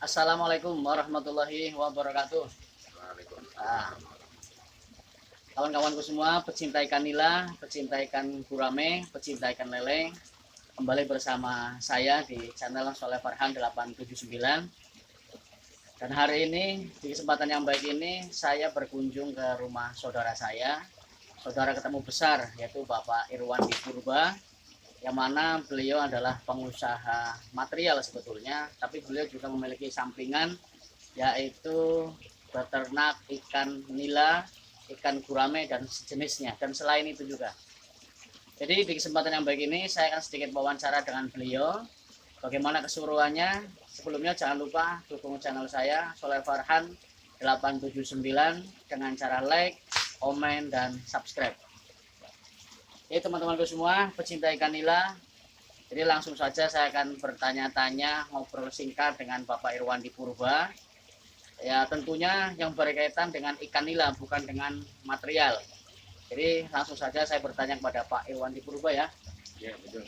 Assalamualaikum warahmatullahi wabarakatuh. Ah, Waalaikumsalam. kawan-kawanku semua, pecinta ikan nila, pecinta ikan gurame, pecinta ikan lele, kembali bersama saya di channel Soleh Farhan 879. Dan hari ini, di kesempatan yang baik ini, saya berkunjung ke rumah saudara saya, saudara ketemu besar, yaitu Bapak Irwan di Purba, yang mana beliau adalah pengusaha material sebetulnya, tapi beliau juga memiliki sampingan, yaitu beternak ikan nila, ikan gurame, dan sejenisnya, dan selain itu juga. Jadi di kesempatan yang baik ini, saya akan sedikit wawancara dengan beliau, bagaimana keseruannya. Sebelumnya jangan lupa dukung channel saya Soleh Farhan 879 dengan cara like, komen, dan subscribe. Jadi teman-temanku semua pecinta ikan nila, jadi langsung saja saya akan bertanya-tanya, ngobrol singkat dengan Bapak Irwan di Purba. Ya tentunya yang berkaitan dengan ikan nila, bukan dengan material. Jadi langsung saja saya bertanya kepada Pak Irwan di Purba ya. Iya betul.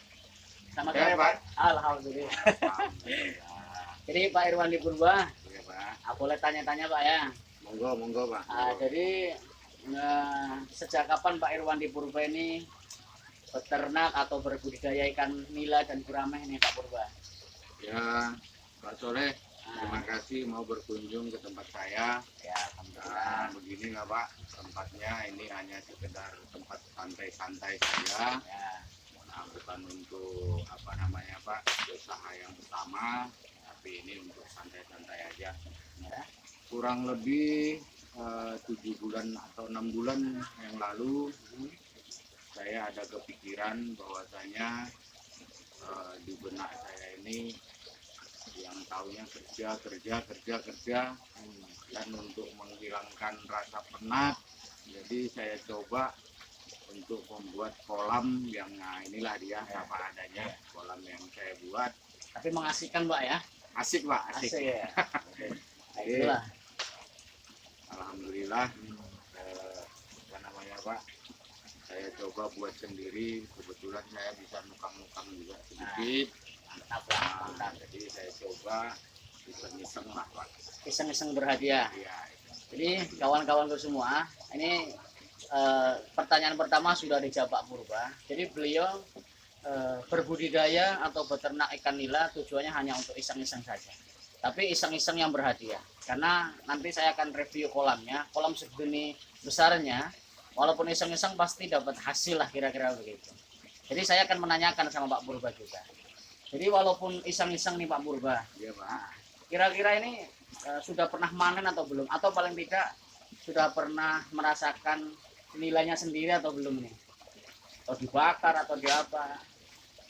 Selamat Ya, sore Pak. Pak. Alhamdulillah. Alhamdulillah. Jadi Pak Irwan di Purba, Iya Pak. boleh tanya-tanya Pak ya. Monggo Pak. Jadi sejak kapan Pak Irwan di Purba ini beternak atau berbudidaya ikan nila dan gurame ini Pak Purba? Ya Pak Soleh, terima Nah, kasih mau berkunjung ke tempat saya. ya alhamdulillah. Nah, begini nggak Pak, tempatnya ini hanya sekedar tempat santai-santai saja. Ya, Nah, bukan untuk apa namanya Pak, usaha yang utama, tapi ini untuk santai-santai aja. ya. Kurang lebih 7 bulan atau 6 bulan yang lalu saya ada kepikiran bahwasanya di benak saya ini yang tahunya kerja dan untuk menghilangkan rasa penat, jadi saya coba untuk membuat kolam yang inilah dia apa adanya, kolam yang saya buat. Tapi mengasihkan Pak ya. Asik Pak, Asik asik. ya. Nah, itulah. Alhamdulillah, apa namanya Pak, saya coba buat sendiri. Kebetulan saya bisa nukang-nukang juga sedikit. Mantap Pak, Nah, mantap. jadi saya coba iseng-iseng lah Pak. Iseng-iseng berhadiah. Iya. Jadi kawan-kawanku semua, ini pertanyaan pertama sudah dijawab Pak Purba. Jadi beliau berbudidaya atau beternak ikan nila tujuannya hanya untuk iseng-iseng saja. Tapi iseng-iseng yang berhadiah. Karena nanti saya akan review kolamnya, kolam segini besarnya, walaupun iseng-iseng pasti dapat hasil lah kira-kira begitu. Jadi saya akan menanyakan sama Pak Purba juga. Jadi walaupun iseng-iseng nih Pak Purba, Iya Pak. kira-kira ini sudah pernah manen atau belum? Atau paling tidak sudah pernah merasakan nilainya sendiri atau belum nih? Atau dibakar atau di apa?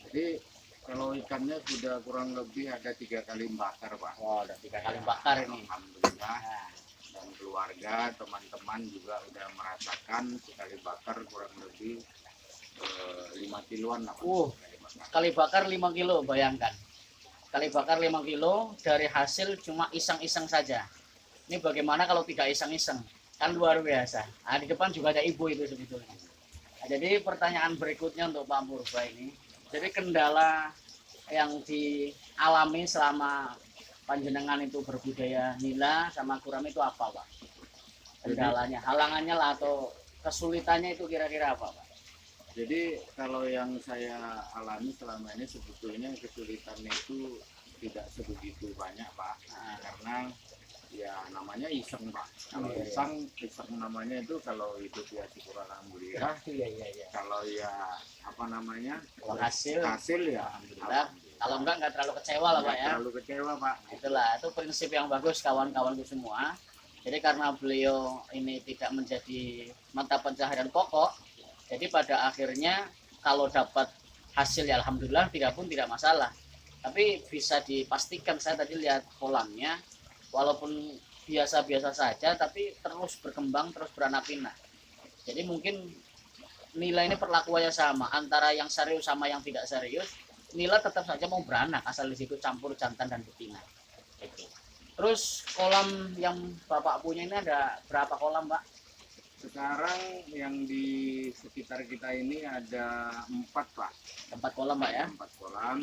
Jadi kalau ikannya sudah kurang lebih ada 3 kali bakar Pak. Wah, udah 3 kali bakar ini. Alhamdulillah. Nah, Dan keluarga, teman-teman juga udah merasakan sekali bakar kurang lebih 5 kiloan lah Pak. Sekali bakar. sekali bakar 5 kilo, bayangkan. Sekali bakar 5 kilo dari hasil cuma iseng-iseng saja. Ini bagaimana kalau tidak iseng-iseng? Kan luar biasa. Nah, di depan juga ada ibu itu sebetulnya. Nah, jadi pertanyaan berikutnya untuk Pak Purba ini. Jadi kendala yang dialami selama panjenengan itu berbudaya nila sama gurame itu apa Pak? Kendalanya, halangannya lah atau kesulitannya itu kira-kira apa Pak? Jadi kalau yang saya alami selama ini sebetulnya kesulitannya itu tidak sebegitu banyak Pak. Nah, Karena ya namanya iseng Pak. Kalau Iya, iya. iseng namanya itu kalau hidup ya syukur alhamdulillah. iya. Kalau ya apa namanya Kalau hasil, hasil ya alhamdulillah. Kalau enggak terlalu kecewa lah Pak nggak ya. terlalu kecewa Pak. Itulah, itu prinsip yang bagus kawan-kawanku semua. Jadi karena beliau ini tidak menjadi mata pencaharian pokok, jadi pada akhirnya kalau dapat hasil ya alhamdulillah, tidak pun tidak masalah. Tapi bisa dipastikan, saya tadi lihat kolamnya, walaupun biasa-biasa saja, tapi terus berkembang, terus beranak pinak. Jadi mungkin nilai ini perlakuannya sama antara yang serius sama yang tidak serius. Nila tetap saja mau beranak asal di situ campur jantan dan betina. Itu. Terus kolam yang Bapak punya ini ada berapa kolam, Pak? Sekarang yang di sekitar kita ini ada 4 Pak. 4 kolam, Pak ya. 4 kolam.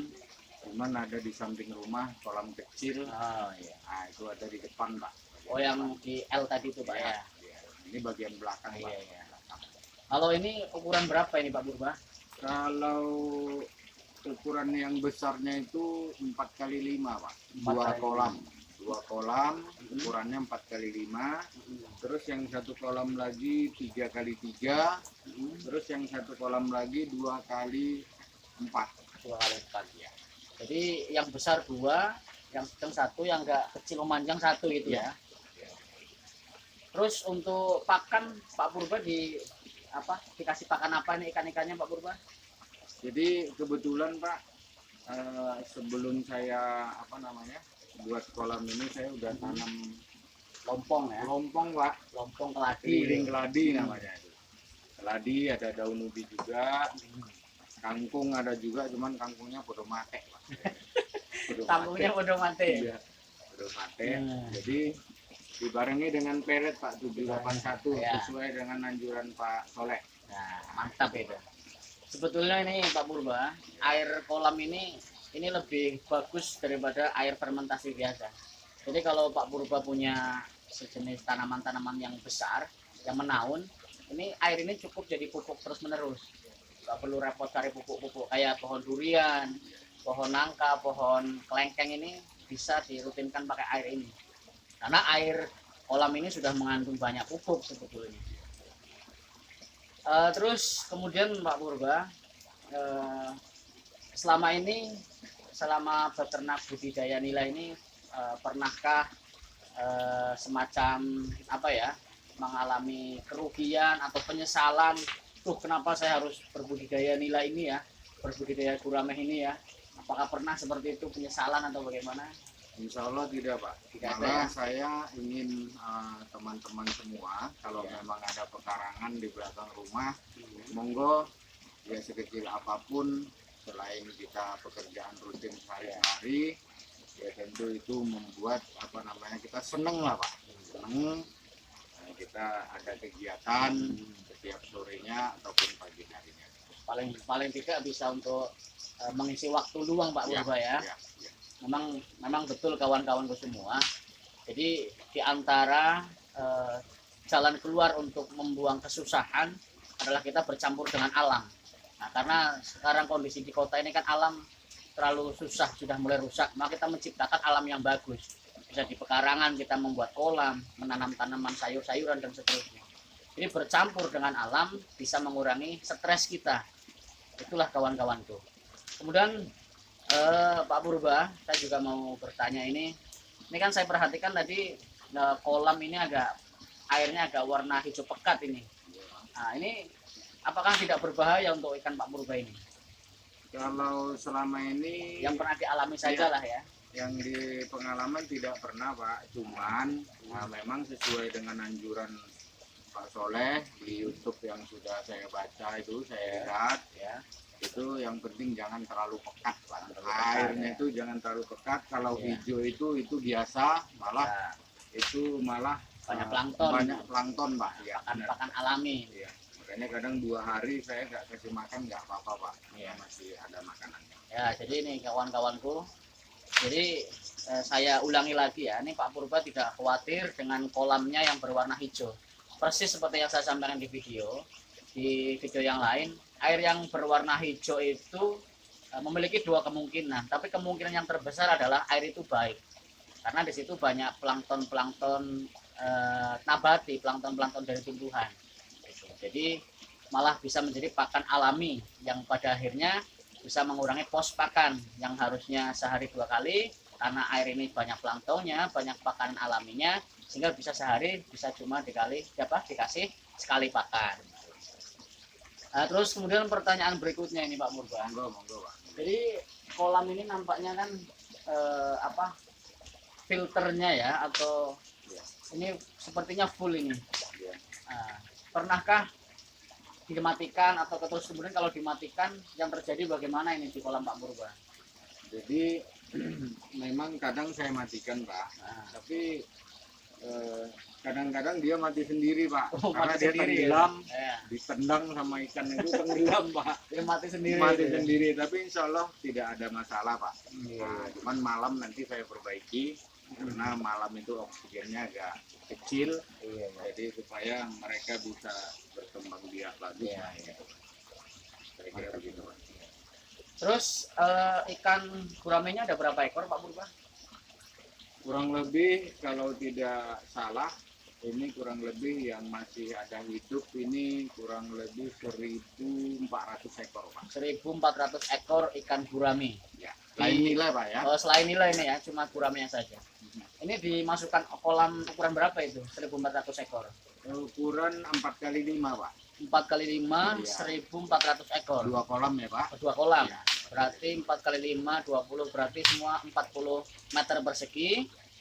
Cuman ada di samping rumah kolam kecil. Oh iya. Nah itu ada di depan Pak. Oh yang di L tadi itu Pak Iya, ya. iya. Ini bagian belakang Pak. Iya, iya. Kalau ini ukuran berapa ini Pak Purba? Kalau ukuran yang besarnya itu 4x5 Pak. 4 Dua kali kolam. Dua kolam, Hmm. ukurannya 4x5. Terus yang satu kolam lagi 3x3. Terus yang satu kolam lagi 2x4. 2 kali 4 ya. Jadi yang besar 2, yang sedang 1, yang enggak kecil memanjang 1 gitu ya. Terus untuk pakan Pak Purba dikasih pakan apa nih ikan-ikannya Pak Purba? Jadi kebetulan Pak, sebelum saya buat kolam ini saya udah tanam Lompong ya. lompong Pak, Lompong keladi. keliling keladi namanya itu. Keladi ada daun ubi juga, kangkung ada juga, cuman kangkungnya podo mate Pak. Podo Tangungnya mate. udah mati. Iya, podo mate. Jadi dibarengi dengan pelet Pak 781 Ya. sesuai dengan anjuran Pak Soleh. Nah, mantap itu. Sebetulnya ini Pak Purba, air kolam ini lebih bagus daripada air fermentasi biasa. Jadi kalau Pak Purba punya sejenis tanaman-tanaman yang besar, yang menaun, ini air ini cukup jadi pupuk terus-menerus. Nggak perlu repot cari pupuk-pupuk kayak pohon durian, pohon nangka, pohon kelengkeng ini bisa dirutinkan pakai air ini. Karena air kolam ini sudah mengandung banyak pupuk sebetulnya. Terus kemudian Pak Purba, selama beternak budidaya nila ini pernahkah semacam mengalami kerugian atau penyesalan, kenapa saya harus berbudidaya nila ini ya, berbudidaya gurame ini ya? Apakah pernah seperti itu, penyesalan atau bagaimana? Insya Allah tidak Pak. Tidak ada, Malah ya? saya ingin teman-teman semua kalau Ya. memang ada pekarangan di belakang rumah, monggo ya sekecil apapun selain kita pekerjaan rutin sehari-hari, ya tentu itu membuat kita seneng lah Pak. Seneng kita ada kegiatan setiap sorenya ataupun pagi harinya. Paling tidak bisa untuk mengisi waktu luang Pak Purba ya. Ya. Memang betul kawan-kawanku semua. Jadi di antara jalan keluar untuk membuang kesusahan adalah kita bercampur dengan alam. Nah, karena sekarang kondisi di kota ini kan alam terlalu susah, sudah mulai rusak, maka kita menciptakan alam yang bagus. Bisa di pekarangan kita membuat kolam, menanam tanaman sayur-sayuran dan seterusnya. Jadi bercampur dengan alam bisa mengurangi stres kita. Itulah kawan-kawanku. Kemudian Pak Purba, saya juga mau bertanya ini kan saya perhatikan tadi kolam ini airnya agak warna hijau pekat ini. Nah, ini apakah tidak berbahaya untuk ikan Pak Purba ini? Kalau selama ini Yang pernah dialami saja lah ya. yang di pengalaman tidak pernah Pak, cuman memang sesuai dengan anjuran Pak Soleh di YouTube yang sudah saya baca itu, saya lihat Ya. itu yang penting jangan terlalu pekat Pak. Airnya itu jangan terlalu pekat. Kalau hijau itu biasa, malah itu malah Banyak plankton. Banyak plankton Pak. Ya, Pakan alami. ya. Makanya kadang 2 hari saya nggak kasih makan nggak apa-apa Pak. Iya. Masih ada makanannya. Ya, jadi ini kawan-kawanku. Jadi saya ulangi lagi ya, ini Pak Purba tidak khawatir dengan kolamnya yang berwarna hijau. Persis seperti yang saya sampaikan di video yang lain, air yang berwarna hijau itu memiliki 2 kemungkinan, tapi kemungkinan yang terbesar adalah air itu baik. Karena di situ banyak plankton nabati, plankton dari tumbuhan. Jadi malah bisa menjadi pakan alami yang pada akhirnya bisa mengurangi pos pakan yang harusnya sehari 2 kali, karena air ini banyak planktonnya, banyak pakan alaminya, sehingga bisa sehari bisa cuma dikasih sekali pakan. Terus kemudian pertanyaan berikutnya ini Pak Purba. Monggo Pak. Jadi kolam ini nampaknya kan filternya ya, atau ini sepertinya full ini. Pernahkah dimatikan atau terus kemudian kalau dimatikan yang terjadi bagaimana ini di kolam Pak Purba? Jadi memang kadang saya matikan Pak, tapi kadang-kadang dia mati sendiri Pak, Oh, karena mati dia sendiri ya? tenggelam, Ya, ditendang sama ikan itu tenggelam Pak, dia mati sendiri. mati gitu ya? sendiri. Tapi insya Allah tidak ada masalah Pak. Iya. Nah, cuman malam nanti saya perbaiki karena malam itu oksigennya agak kecil, Iya, iya. jadi supaya mereka bisa berkembang biak lagi. Iya, iya. Saya kira begitu Pak. Terus ikan guramenya ada berapa ekor Pak Purba? Kurang lebih kalau tidak salah ini kurang lebih yang masih ada hidup ini kurang lebih 1.400 ekor Pak. 1.400 ekor ikan gurame. Ya. Lain nilai Pak ya. Selain nilai ini ya, cuma guramenya saja. Ini dimasukkan kolam ukuran berapa itu? 1.400 ekor. Ukuran 4x5 Pak. 4x5, Iya. 1.400 ekor. 2 kolam ya Pak. 2 kolam. Ya. Berarti 4x5, 20, berarti semua 40 meter persegi.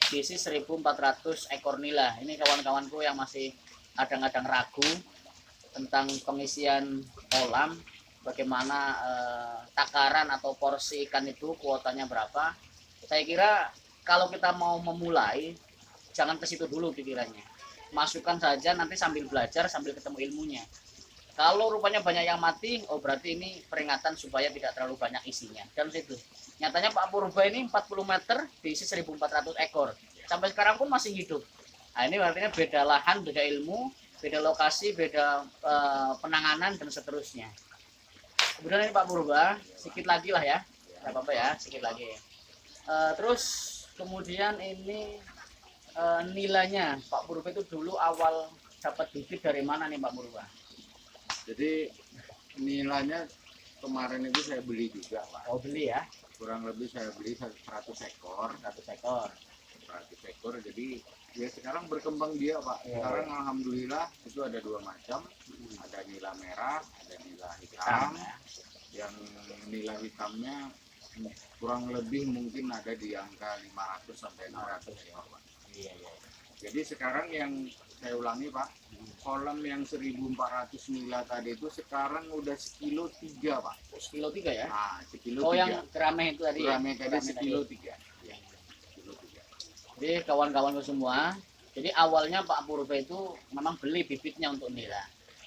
Diisi 1.400 ekor nila. Ini kawan-kawanku yang masih kadang-kadang ragu tentang pengisian kolam, bagaimana takaran atau porsi ikan itu kuotanya berapa. Saya kira kalau kita mau memulai, jangan ke situ dulu pikirannya. Masukkan saja, nanti sambil belajar, sambil ketemu ilmunya. Kalau rupanya banyak yang mati, oh berarti ini peringatan supaya tidak terlalu banyak isinya. Dan situ. Nyatanya Pak Purba ini 40 meter diisi 1.400 ekor. Sampai sekarang pun masih hidup. Nah, ini artinya beda lahan, beda ilmu, beda lokasi, beda penanganan dan seterusnya. Kemudian ini Pak Purba, sedikit lagi lah ya. Tidak apa-apa ya, sedikit lagi. Terus kemudian ini nilainya Pak Purba itu dulu awal dapat bibit dari mana nih Pak Purba? Jadi nilainya kemarin itu saya beli juga Pak. Oh beli ya? Kurang lebih saya beli 100 ekor. 100 ekor. 100 ekor. Jadi ya sekarang berkembang dia Pak. Iya. Sekarang alhamdulillah itu ada 2 macam. Ada nila merah, ada nila hitam. Ya. Yang nila hitamnya kurang lebih mungkin ada di angka 500 sampai 600 ekor Pak. Iya, iya. Jadi sekarang yang saya ulangi Pak, kolam yang 1.400 nila tadi itu sekarang udah sekilo 3 Pak. Sekilo 3 ya? Nah, sekilo Oh 3. yang gerame itu tadi. Gurame tadi Gurame sekilo 3. Iya. Sekilo 3. Jadi kawan-kawanku semua, jadi awalnya Pak Purba itu memang beli bibitnya untuk nila.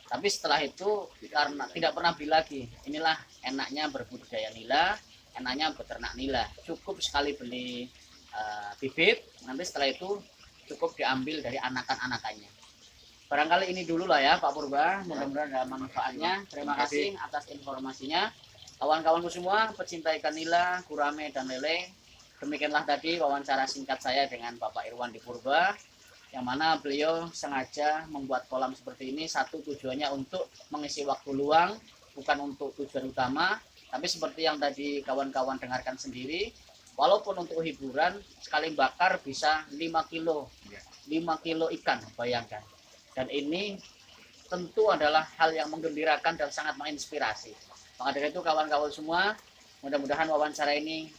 Tapi setelah itu karena tidak pernah beli lagi. Inilah enaknya berbudidaya nila, enaknya beternak nila. Cukup sekali beli bibit, nanti setelah itu cukup diambil dari anakan-anakannya. Barangkali ini dulu lah ya Pak Purba, mudah-mudahan ada manfaatnya. Terima kasih atas informasinya. Kawan-kawanku semua, pecinta ikan nila, gurame, dan lele. Demikianlah tadi wawancara singkat saya dengan Bapak Irwan di Purba, yang mana beliau sengaja membuat kolam seperti ini. Satu tujuannya untuk mengisi waktu luang, bukan untuk tujuan utama. Tapi seperti yang tadi kawan-kawan dengarkan sendiri, walaupun untuk hiburan, sekali bakar bisa 5 kilo. 5 kilo ikan, bayangkan. Dan ini tentu adalah hal yang menggembirakan dan sangat menginspirasi. Maka dari itu kawan-kawan semua, mudah-mudahan wawancara ini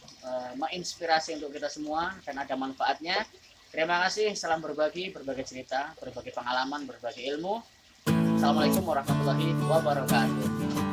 menginspirasi untuk kita semua dan ada manfaatnya. Terima kasih, salam berbagi cerita, berbagi pengalaman, berbagi ilmu. Assalamualaikum warahmatullahi wabarakatuh.